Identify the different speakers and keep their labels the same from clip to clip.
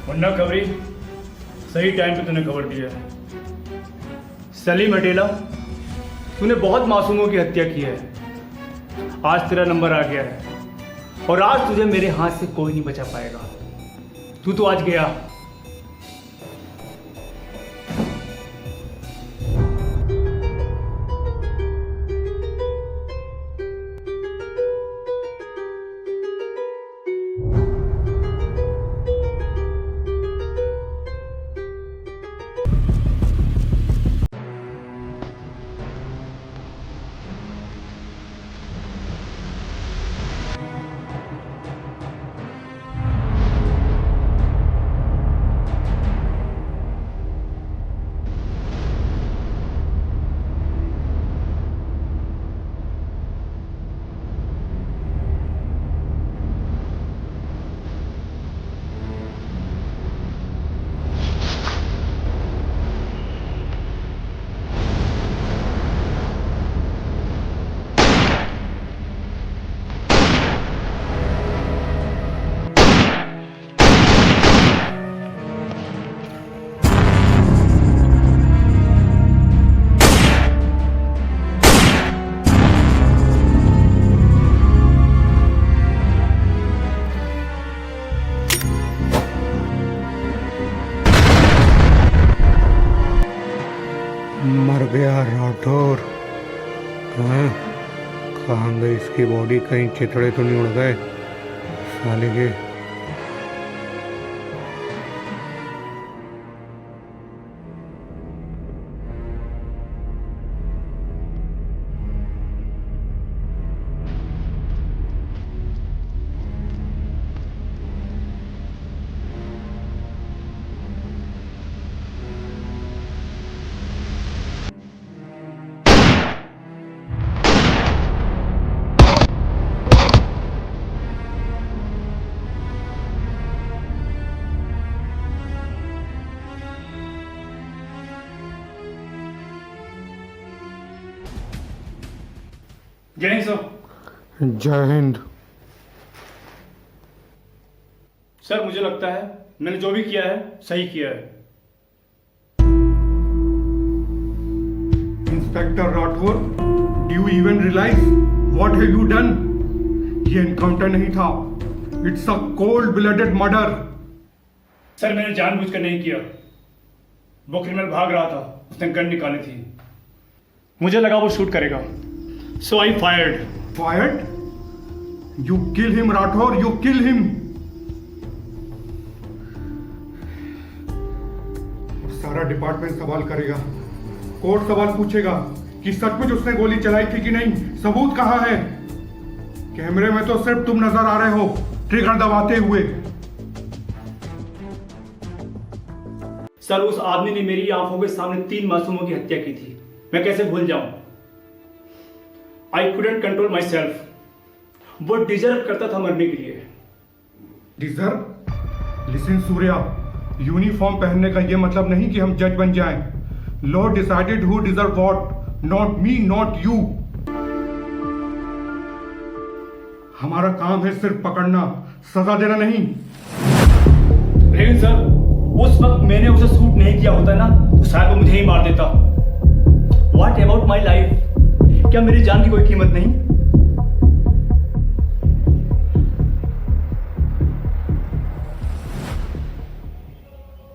Speaker 1: मुन्ना खबरी, सही टाइम पे तूने खबर दिया है। सलीम अटेला, तूने बहुत मासूमों की हत्या की है। आज तेरा नंबर आ गया है और आज तुझे मेरे हाथ से कोई नहीं बचा पाएगा। तू तो आज गया।
Speaker 2: मर गया राठौर। कहाँ गई इसकी बॉडी? कहीं चिथड़े तो नहीं उड़ गए साले के?
Speaker 1: जय हिंद सर।
Speaker 2: जय हिंद।
Speaker 1: सर, मुझे लगता है मैंने जो भी किया है सही किया है।
Speaker 2: Inspector Rathore, do you even realise what have you done? ये एनकाउंटर नहीं था, it's a cold blooded murder.
Speaker 1: Sir, मैंने जानबूझकर नहीं किया। वो क्रिमिनल भाग रहा था, उसने गन निकाली थी। मुझे लगा वो शूट करेगा, so I fired.
Speaker 2: Fired? You kill him, Rathore, you kill him. सारा डिपार्टमेंट सवाल करेगा, कोर्ट सवाल पूछेगा कि सचमुच उसने गोली चलाई थी कि नहीं। सबूत कहाँ है? कैमरे में तो सिर्फ तुम नजर आ रहे हो ट्रिगर दबाते हुए।
Speaker 1: सर, उस आदमी ने मेरी आंखों के सामने 3 मासूमों की हत्या की थी। मैं कैसे भूल जाऊं? I couldn't control my self. वो डिजर्व करता था मरने के लिए।
Speaker 2: डिजर्व? लिसन सूर्या, यूनिफॉर्म पहनने का यह मतलब नहीं कि हम जज बन जाएं। Law decided who deserve what, not me, not you. हमारा काम है सिर्फ पकड़ना, सजा देना नहीं।
Speaker 1: लेकिन सर, उस वक्त मैंने उसे शूट नहीं किया होता ना तो शायद वो मुझे ही मार देता। What about my life? क्या मेरी जान की कोई कीमत नहीं?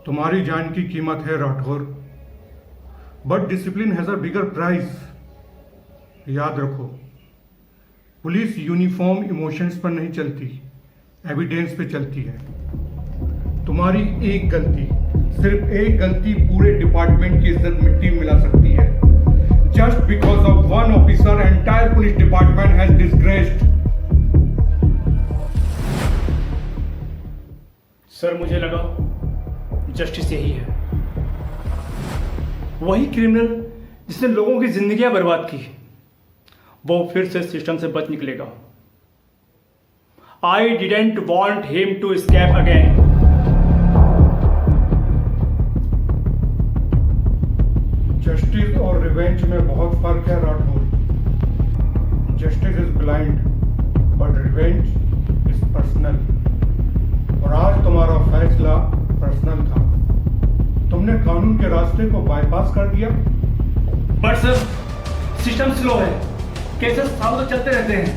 Speaker 2: तुम्हारी जान की कीमत है Rathore, but discipline has a bigger price. याद रखो, पुलिस यूनिफॉर्म इमोशंस पर नहीं चलती, एविडेंस पे चलती है। तुम्हारी एक गलती, सिर्फ एक गलती पूरे डिपार्टमेंट की इज्जत मिट्टी में मिला सकती है। Just because of one officer, entire police department has disgraced.
Speaker 1: Sir, मुझे लगा जस्टिस यही है। वही क्रिमिनल जिसने लोगों की जिंदगियां बर्बाद की, वो फिर से सिस्टम से बच निकलेगा। I didn't want him to escape again.
Speaker 2: Justice और रिवेंज में बहुत फर्क है Rathore. Justice is blind but revenge is personal. और आज तुम्हारा फैसला कानून के रास्ते को बाईपास कर दिया।
Speaker 1: बट सर, सिस्टम स्लो है, केसेस सालों तक चलते रहते हैं,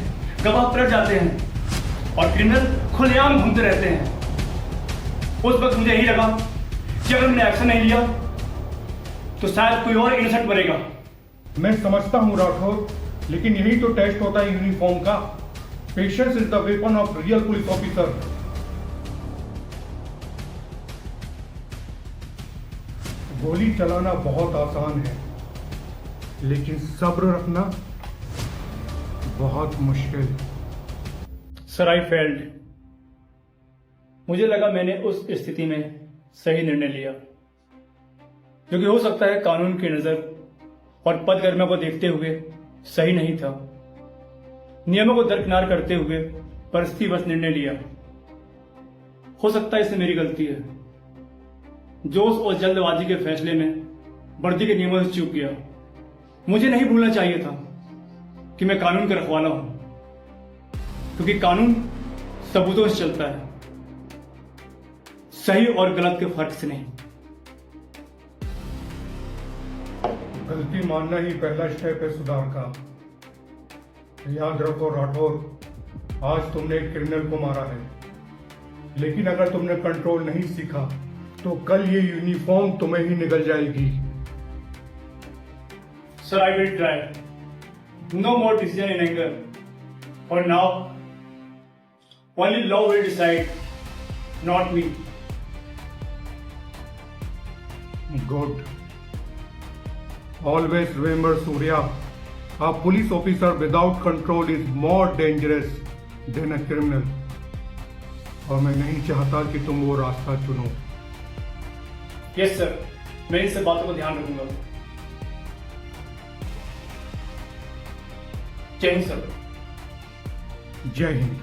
Speaker 1: गवाह पलट जाते हैं और क्रिमिनल खुलेआम घूमते रहते हैं। उस वक्त मुझे यही लगा कि अगर मैंने एक्शन नहीं लिया तो शायद कोई और इनोसेंट मरेगा।
Speaker 2: मैं समझता हूं राठौर, लेकिन यही तो टेस्ट होता है यूनिफॉर्म का। Patience is the weapon of real police officer. गोली चलाना बहुत आसान है, लेकिन सब्र रखना बहुत मुश्किल।
Speaker 1: Sir, I failed. मुझे लगा मैंने उस स्थिति में सही निर्णय लिया, क्योंकि हो सकता है कानून की नजर और पदगर्मा को देखते हुए सही नहीं था। नियमों को दरकिनार करते हुए परिस्थितिवश निर्णय लिया। हो सकता है इससे मेरी गलती है। जोश और जल्दबाजी के फैसले में वर्दी के नियमों से चूक गया। मुझे नहीं भूलना चाहिए था कि मैं कानून का रखवाला हूं, क्योंकि कानून सबूतों से चलता है, सही और गलत के फर्क से नहीं।
Speaker 2: गलती मानना ही पहला स्टेप है सुधार का। याद रखो राठौर, आज तुमने एक क्रिमिनल को मारा है, लेकिन अगर तुमने कंट्रोल नहीं सीखा तो कल ये यूनिफॉर्म तुम्हें ही निगल जाएगी।
Speaker 1: Sir, I will try. No more decision in anger. For now, only law will decide, not me.
Speaker 2: Good. Always remember, Surya, a police officer without control is more dangerous than a criminal. और मैं नहीं चाहता कि तुम वो रास्ता चुनो।
Speaker 1: Yes, sir. मैं इन सब बातों को ध्यान रखूंगा। जय हिंद सर।
Speaker 2: जय हिंद।